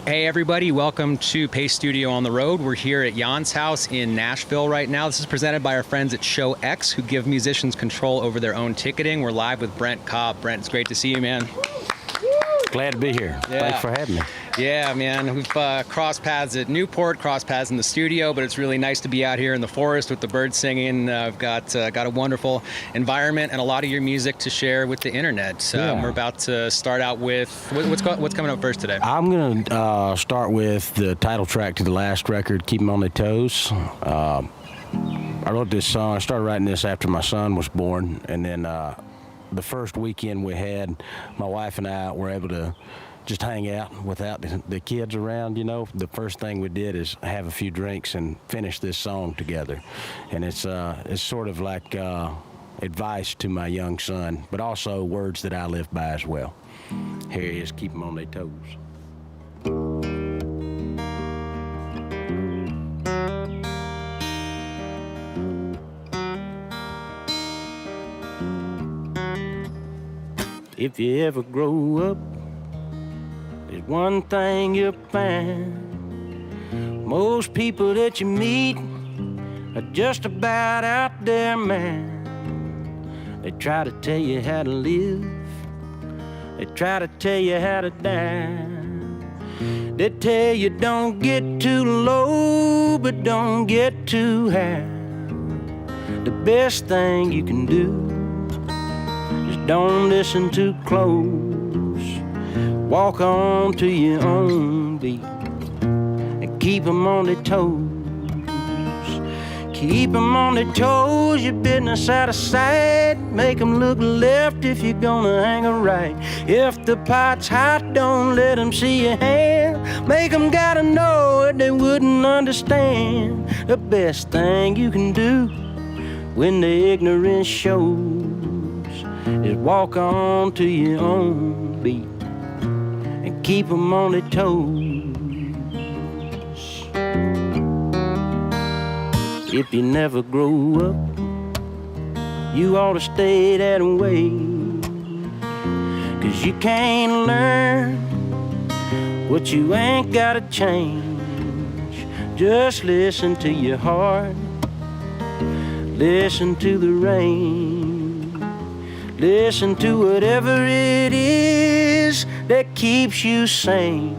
Hey everybody, welcome to Pace Studio on the Road. We're here at Jaan's house in Nashville right now. This is presented by our friends at Show X, who give musicians control over their own ticketing. We're live with Brent, Cobb. Brent, it's great to see you, man. Glad to be here. Yeah. Thanks for having me. Yeah, man. We've crossed paths at Newport, crossed paths in the studio, but it's really nice to be out here in the forest with the birds singing. I've got a wonderful environment and a lot of your music to share with the internet. We're about to start out with what's coming up first today. I'm going to start with the title track to the last record, Keep 'Em on Their Toes. I wrote this song. I started writing this after my son was born, and then the first weekend we had, my wife and I were able to just hang out without the kids around, you know. The first thing we did is have a few drinks and finish this song together. And it's sort of like advice to my young son, but also words that I live by as well. Here he is, Keep 'Em on Their Toes. If you ever grow up, there's one thing you'll find. Most people that you meet are just about out there, man. They try to tell you how to live. They try to tell you how to die. They tell you don't get too low, but don't get too high. The best thing you can do, don't listen too close. Walk on to your own beat and keep 'em on their toes. Keep 'em on their toes, your business out of sight. Make 'em look left if you're gonna hang a right. If the pot's hot, don't let 'em see your hand. Make 'em gotta know it, they wouldn't understand. The best thing you can do when the ignorance shows is walk on to your own beat and keep 'em on their toes. If you never grow up, you ought to stay that way, 'cause you can't learn what you ain't gotta change. Just listen to your heart, listen to the rain. Listen to whatever it is that keeps you sane.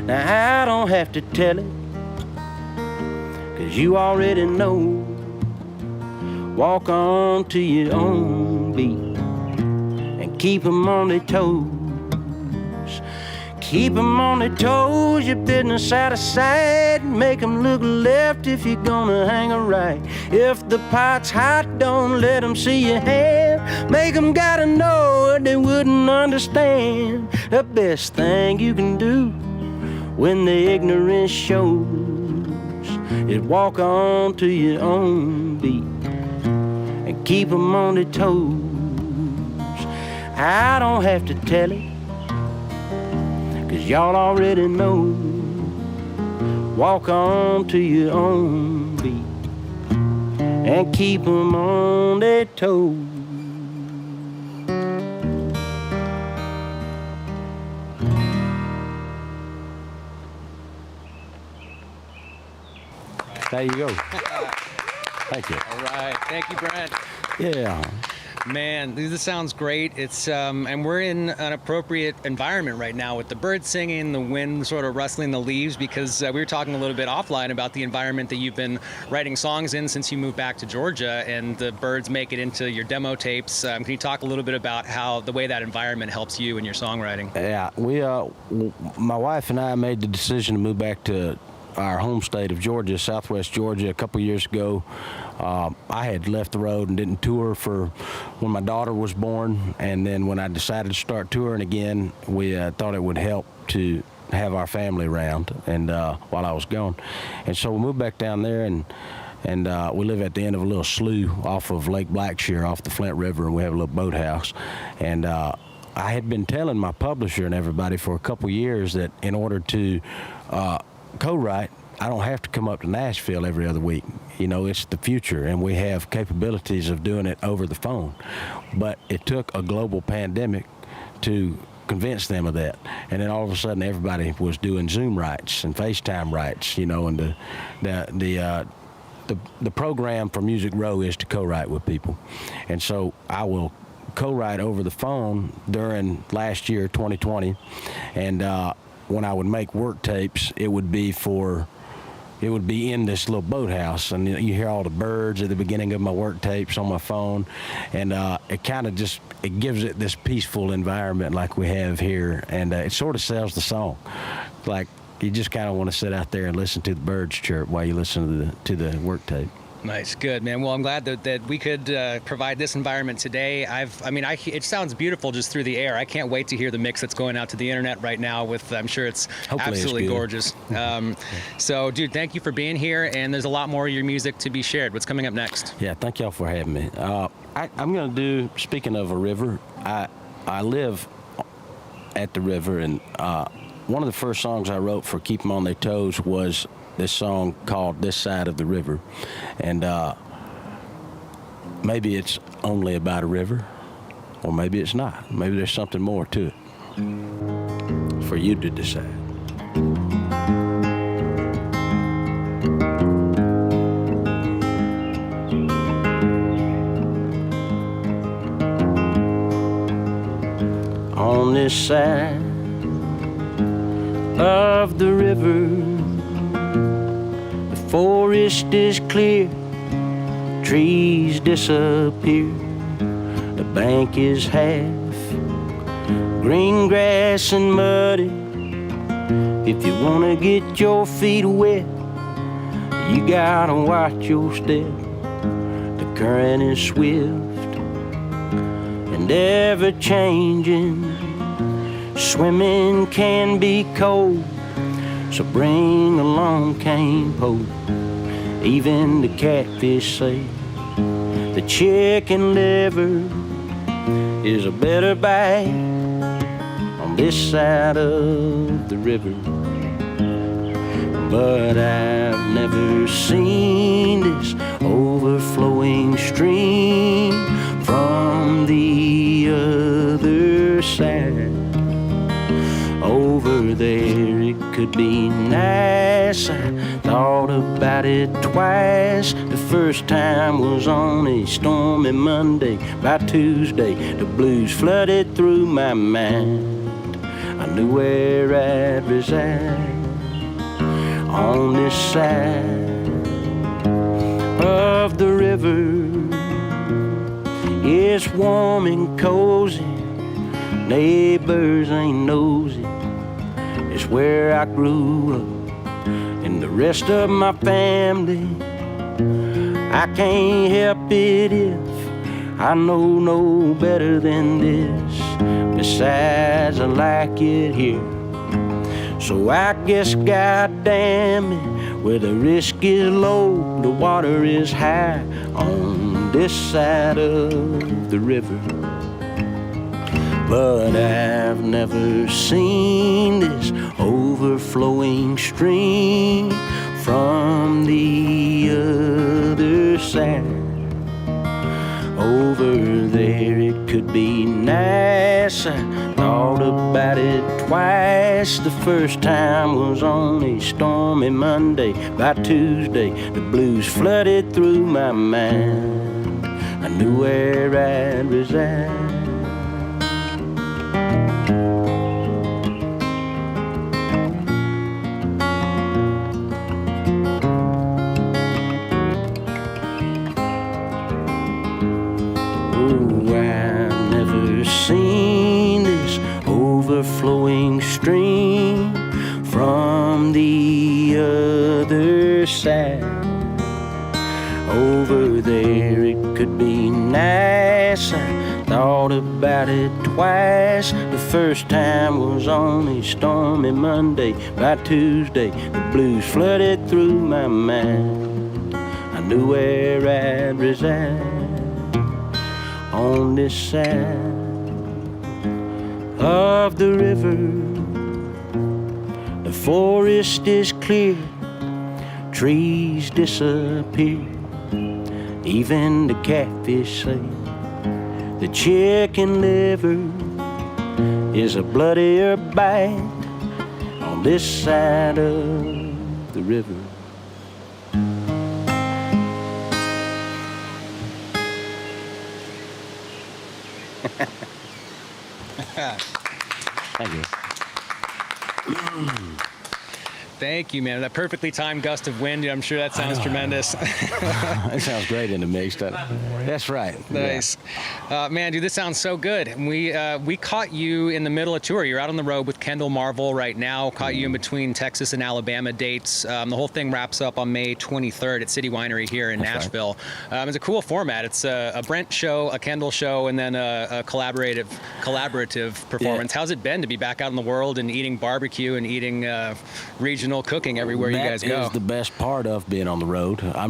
Now I don't have to tell it, 'cause you already know. Walk on to your own beat and keep 'em on their toes. Keep 'em on their toes, your business out of sight. Make 'em look left if you're gonna hang a right. If the pot's hot, don't let 'em see your hand. Make 'em gotta know it, they wouldn't understand. The best thing you can do when the ignorance shows is walk on to your own beat and keep 'em on their toes. I don't have to tell it, 'cause y'all already know. Walk on to your own beat and keep 'em on their toes. There you go. Thank you. All right. Thank you, Brent. Yeah. Man, this sounds great. It's and we're in an appropriate environment right now with the birds singing, the wind sort of rustling the leaves, because we were talking a little bit offline about the environment that you've been writing songs in since you moved back to Georgia, and the birds make it into your demo tapes. Can you talk a little bit about how the way that environment helps you in your songwriting? Yeah, my wife and I made the decision to move back to our home state of Georgia, Southwest Georgia, a couple years ago. I had left the road and didn't tour for when my daughter was born, and then when I decided to start touring again, we thought it would help to have our family around, and while I was gone, and so we moved back down there, and we live at the end of a little slough off of Lake Blackshear, off the Flint River, and we have a little boathouse, and I had been telling my publisher and everybody for a couple years that in order to co-write, I don't have to come up to Nashville every other week. You know, it's the future, and we have capabilities of doing it over the phone. But it took a global pandemic to convince them of that. And then all of a sudden, everybody was doing Zoom rights and FaceTime rights, you know, and the program for Music Row is to co-write with people. And so I will co-write over the phone during last year, 2020. And when I would make work tapes, it would be in this little boathouse, and you hear all the birds at the beginning of my work tapes on my phone, and it kind of just, it gives it this peaceful environment like we have here, and it sort of sells the song. Like, you just kind of want to sit out there and listen to the birds chirp while you listen to the work tape. Nice, good, man. Well, I'm glad that we could provide this environment today. It sounds beautiful just through the air. I can't wait to hear the mix that's going out to the internet right now. I'm sure it's Hopefully absolutely it's gorgeous. So, dude, thank you for being here. And there's a lot more of your music to be shared. What's coming up next? Yeah, thank y'all for having me. I'm going to do, speaking of a river, I live at the river, and one of the first songs I wrote for Keep 'Em on Their Toes was this song called This Side of the River. And maybe it's only about a river, or maybe it's not. Maybe there's something more to it for you to decide. On this side of the river, the forest is clear, trees disappear, the bank is half green grass and muddy. If you wanna get your feet wet, you gotta watch your step. The current is swift and ever changing. Swimming can be cold, so bring a long cane pole. Even the catfish say the chicken liver is a better bite on this side of the river. But I've never seen this overflowing stream from the other side. Over there it could be nice. I thought about it twice. The first time was on a stormy Monday. By Tuesday the blues flooded through my mind. I knew where I'd reside. On this side of the river, it's warm and cozy, neighbors ain't nosy. It's where I grew up, and the rest of my family. I can't help it if I know no better than this. Besides, I like it here. So I guess, goddamn it, where the risk is low, the water is high on this side of the river. But I've never seen this overflowing stream from the other side. Over there it could be nice. I thought about it twice. The first time was on a stormy Monday. By Tuesday the blues flooded through my mind. I knew where I'd reside. Seen this overflowing stream from the other side. Over there it could be nice. I thought about it twice. The first time was on a stormy Monday. By Tuesday the blues flooded through my mind. I knew where I'd reside. On this side of the river, the forest is clear, trees disappear. Even the catfish say the chicken liver is a bloodier bite on this side of the river. Thank you. Thank you, man. That perfectly timed gust of wind. I'm sure that sounds tremendous. It sounds great in the mix. That's right. Nice. Man, dude, this sounds so good. And we caught you in the middle of tour. You're out on the road with Kendall Marvel right now. Caught you in between Texas and Alabama dates. The whole thing wraps up on May 23rd at City Winery here in Nashville. Right. It's a cool format. It's a Brent show, a Kendall show, and then a collaborative performance. How's it been to be back out in the world and eating barbecue and eating regional cooking everywhere you guys go? That is the best part of being on the road. I've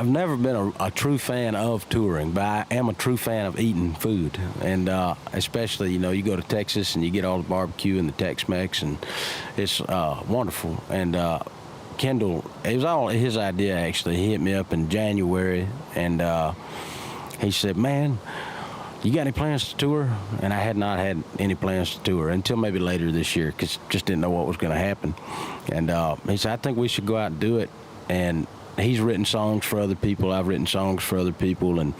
never been a true fan of touring, but I am a true fan of eating food. And especially, you go to Texas and you get all the barbecue and the Tex-Mex, and it's wonderful. And Kendall, it was all his idea, actually. He hit me up in January, and he said, man, you got any plans to tour? And I had not had any plans to tour until maybe later this year, because just didn't know what was going to happen. And he said, I think we should go out and do it. And he's written songs for other people. I've written songs for other people. And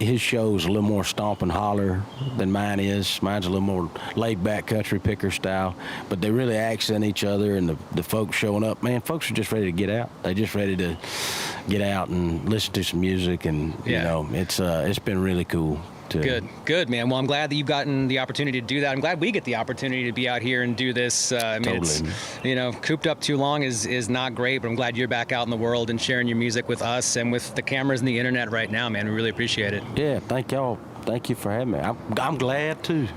his show is a little more stomp and holler than mine is. Mine's a little more laid-back country picker style. But they really accent each other, and the folks showing up, man, folks are just ready to get out. They're just ready to get out and listen to some music, and it's been really cool. Good, man. Well, I'm glad that you've gotten the opportunity to do that. I'm glad we get the opportunity to be out here and do this. It's, cooped up too long is not great, but I'm glad you're back out in the world and sharing your music with us and with the cameras and the internet right now, man. We really appreciate it. Yeah, thank y'all. Thank you for having me. I'm glad too.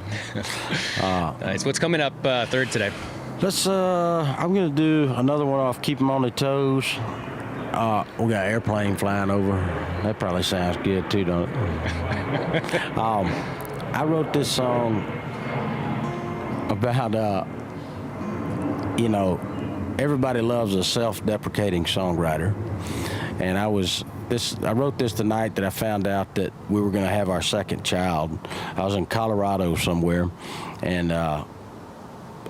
Nice. What's coming up third today? I'm gonna do another one off Keep 'Em on Their Toes. We got airplane flying over. That probably sounds good too, don't it? I wrote this song about, everybody loves a self-deprecating songwriter. And I wrote this the night that I found out that we were going to have our second child. I was in Colorado somewhere, and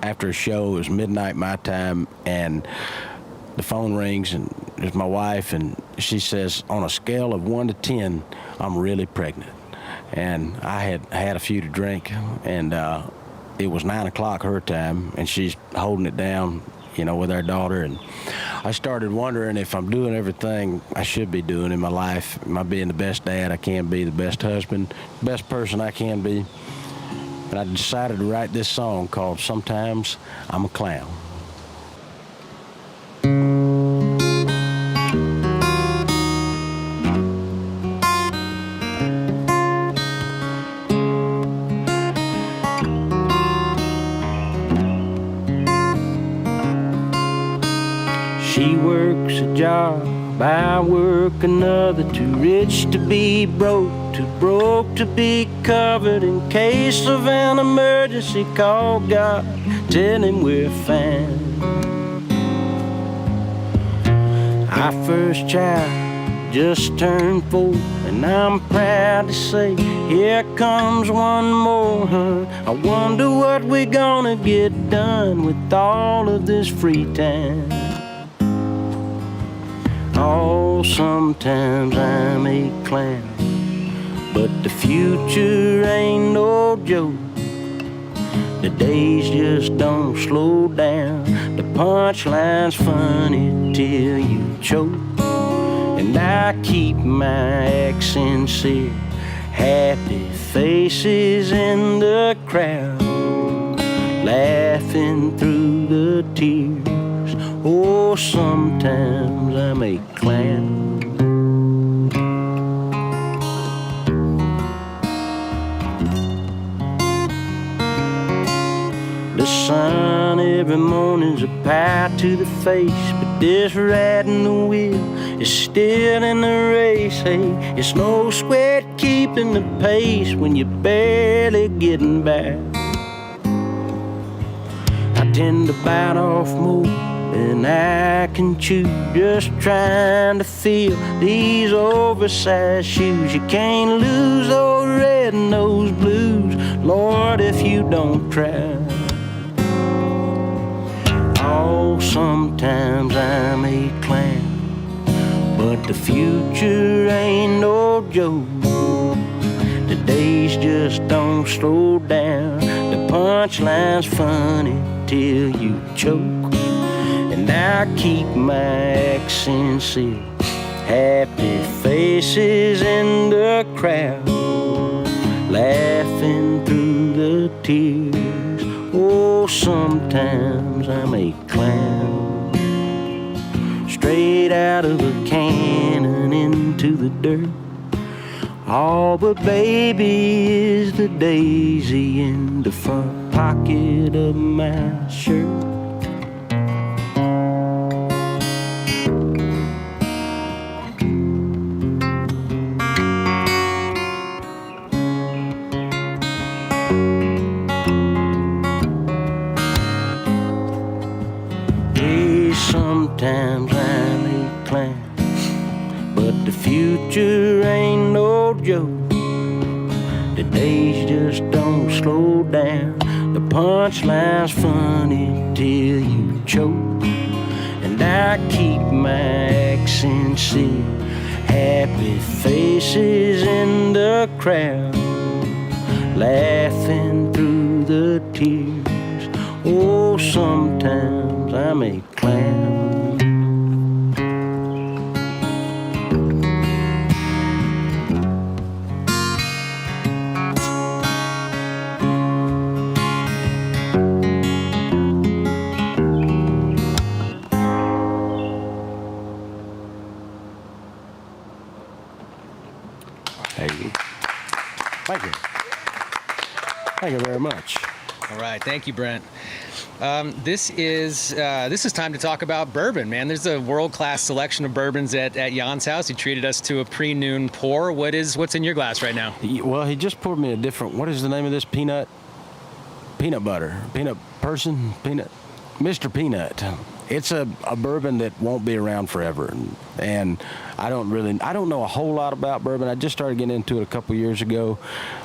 after a show, it was midnight my time, and the phone rings, and it's my wife, and she says, on a scale of 1 to 10, I'm really pregnant. And I had a few to drink, and it was 9 o'clock her time, and she's holding it down, with our daughter. And I started wondering if I'm doing everything I should be doing in my life. Am I being the best dad I can be, the best husband, best person I can be? And I decided to write this song called Sometimes I'm a Clown. She works a job, I work another, too rich to be broke, too broke to be covered. In case of an emergency, call God, tell him we're fine. Our first child just turned 4, and I'm proud to say, here comes one more, huh? I wonder what we're gonna get done with all of this free time. Oh, sometimes I'm a clown, but the future ain't no joke. The days just don't slow down. The punchline's funny till you choke. And I keep my accent set, happy faces in the crowd, laughing through the tears. Oh, sometimes I'm a clown. The sun every morning's a pie to the face, but this rat in the wheel is still in the race. Hey, it's no sweat keeping the pace when you're barely getting by. I tend to bite off more than I can chew, just trying to feel these oversized shoes. You can't lose those red and those blues, Lord, if you don't try. Oh, sometimes I'm a clown, but the future ain't no joke. The days just don't slow down. The punchline's funny till you choke. And I keep my accent sealed. Happy faces in the crowd, laughing through the tears. Oh, sometimes I'm a clown, straight out of a cannon into the dirt. Oh, but baby is the daisy in the front pocket of my shirt. Sometimes I'm a clown, but the future ain't no joke. The days just don't slow down. The punchline's funny till you choke. And I keep my accent sealed. Happy faces in the crowd, laughing through the tears. Oh, sometimes I'm a clown. Thank you. Thank you very much. All right, thank you, Brent. This is time to talk about bourbon, man. There's a world-class selection of bourbons at Jaan's house. He treated us to a pre-noon pour. What's in your glass right now? Well, he just poured me a different. What is the name of this peanut butter? Peanut Mr. Peanut. It's a bourbon that won't be around forever, and I don't know a whole lot about bourbon. I just started getting into it a couple years ago.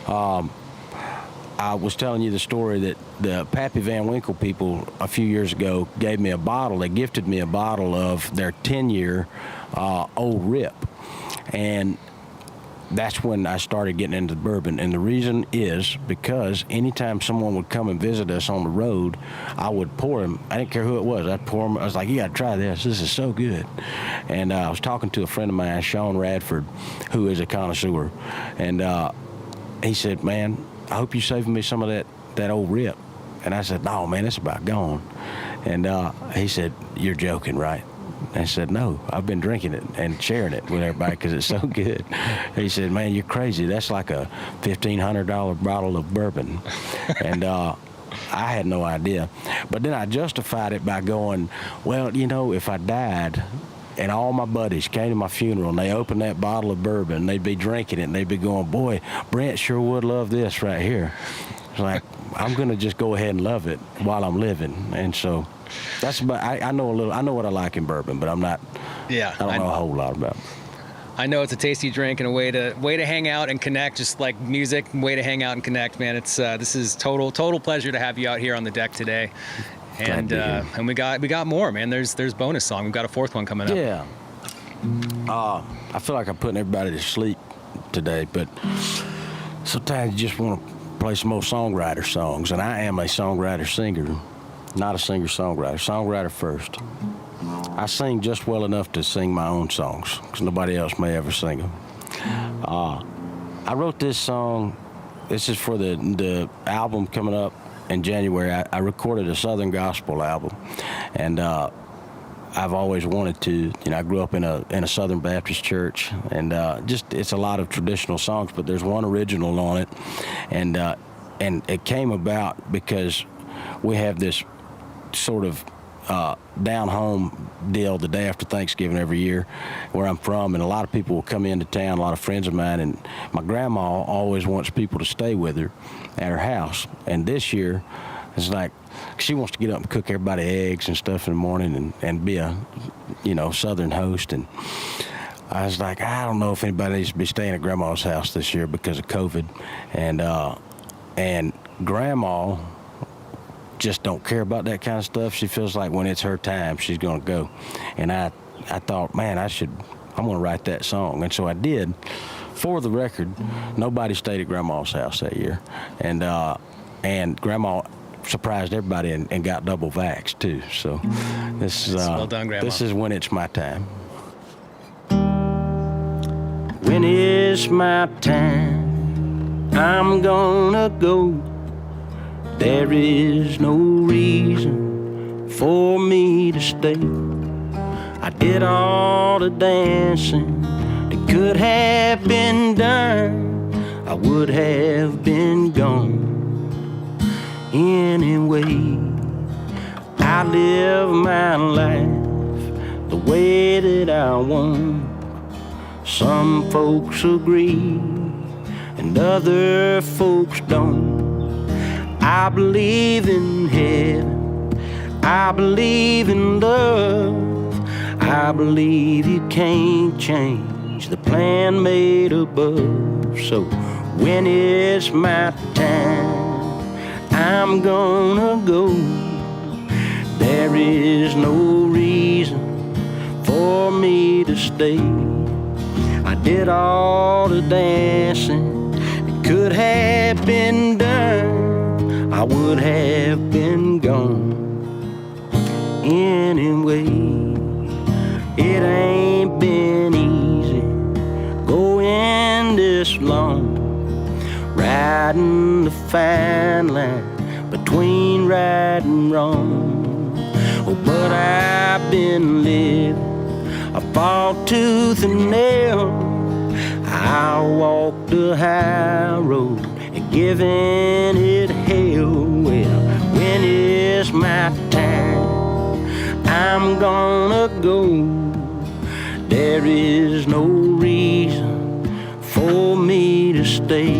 I was telling you the story that the Pappy Van Winkle people a few years ago gave me a bottle. They gifted me a bottle of their 10-year Old Rip, and that's when I started getting into bourbon. And the reason is because anytime someone would come and visit us on the road, I would pour them. I didn't care who it was. I'd pour them. I was like, you got to try this. This is so good. And I was talking to a friend of mine, Sean Radford, who is a connoisseur. And he said, man, I hope you saving me some of that Old Rip. And I said, no, man, it's about gone. And he said, you're joking, right? I said, no, I've been drinking it and sharing it with everybody because it's so good. He said, man, you're crazy. That's like a $1,500 bottle of bourbon. And I had no idea. But then I justified it by going, well, if I died and all my buddies came to my funeral and they opened that bottle of bourbon, they'd be drinking it and they'd be going, boy, Brent sure would love this right here. It's like, I'm going to just go ahead and love it while I'm living. And so that's about, I know what I like in bourbon, but I don't know a whole lot about it. I know it's a tasty drink and a way to hang out and connect, just like music, way to hang out and connect, man. It's this is total pleasure to have you out here on the deck today. And we got more, man. There's bonus song. We've got a fourth one coming up. Yeah. I feel like I'm putting everybody to sleep today, but sometimes you just want to play some more songwriter songs, and I am a songwriter-singer, not a singer-songwriter. Songwriter first. I sing just well enough to sing my own songs, because nobody else may ever sing them. I wrote this song. This is for the album coming up in January. I recorded a Southern gospel album, and I've always wanted to. I grew up in a Southern Baptist church, and it's a lot of traditional songs, but there's one original on it, and it came about because we have this sort of down home deal the day after Thanksgiving every year where I'm from, and a lot of people will come into town, a lot of friends of mine, and my grandma always wants people to stay with her at her house. And this year it's like she wants to get up and cook everybody eggs and stuff in the morning and be a Southern host. And I was like, I don't know if anybody needs to be staying at grandma's house this year because of COVID. And And Grandma just don't care about that kind of stuff. She feels like when it's her time, she's going to go. And I thought, man, I'm going to write that song. And so I did. For the record, nobody stayed at Grandma's house that year. And Grandma surprised everybody and got double vaxxed too. So this is well done, Grandma. This is when it's my time. When it's my time, I'm gonna go. There is no reason for me to stay. I did all the dancing that could have been done. I would have been gone anyway. I live my life the way that I want. Some folks agree and other folks don't. I believe in heaven, I believe in love. I believe you can't change the plan made above. So when it's my time, I'm gonna go. There is no reason for me to stay. I did all the dancing that could have been done. I would have been gone anyway. It ain't been easy going this long, riding the fine line between right and wrong. Oh, but I've been living, I fought tooth and nail. I walked the high road and given it hell. Well, when it's my time, I'm gonna go. There is no reason for me to stay.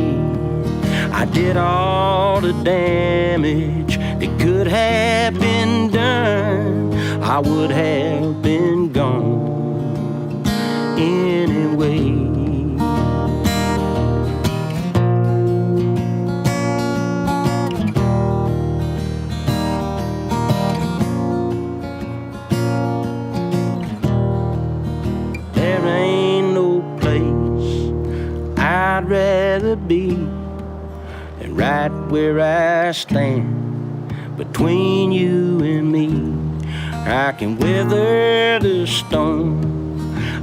I did all the damage that could have been done. I would have been gone anyway. There ain't no place I'd rather be than right where I stand between you and me. I can weather the storm,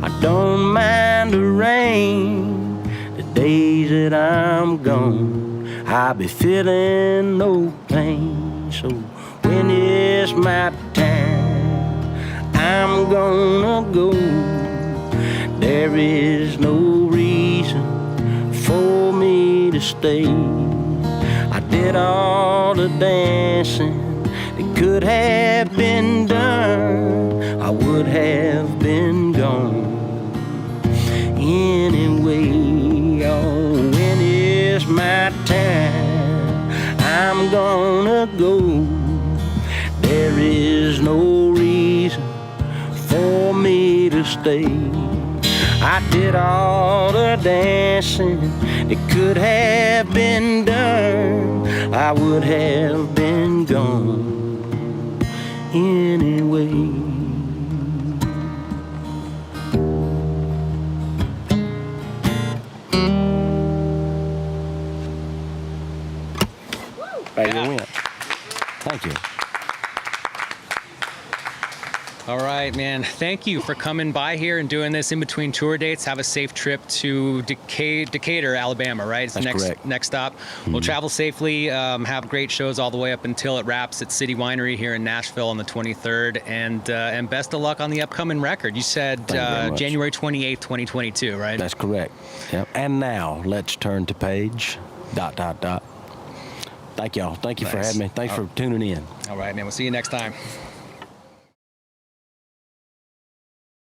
I don't mind the rain. The days that I'm gone, I'll be feeling no pain. So when it's my time, I'm gonna go. There is no reason for me to stay. I did all the dancing that could have been done. I would have been gone anyway. Oh, when it's my time, I'm gonna go. There is no reason for me to stay. I did all the dancing that could have been done. I would have been gone anyway. Thank you. All right, man. Thank you for coming by here and doing this in between tour dates. Have a safe trip to Decatur, Alabama, right? It's That's the correct. next stop. We'll travel safely, have great shows all the way up until it wraps at City Winery here in Nashville on the 23rd. And best of luck on the upcoming record. You said January 28th, 2022, right? That's correct. Yep. And now let's turn to page ... Thank y'all. Thank you for having me. Thanks for tuning in. All right, man. We'll see you next time.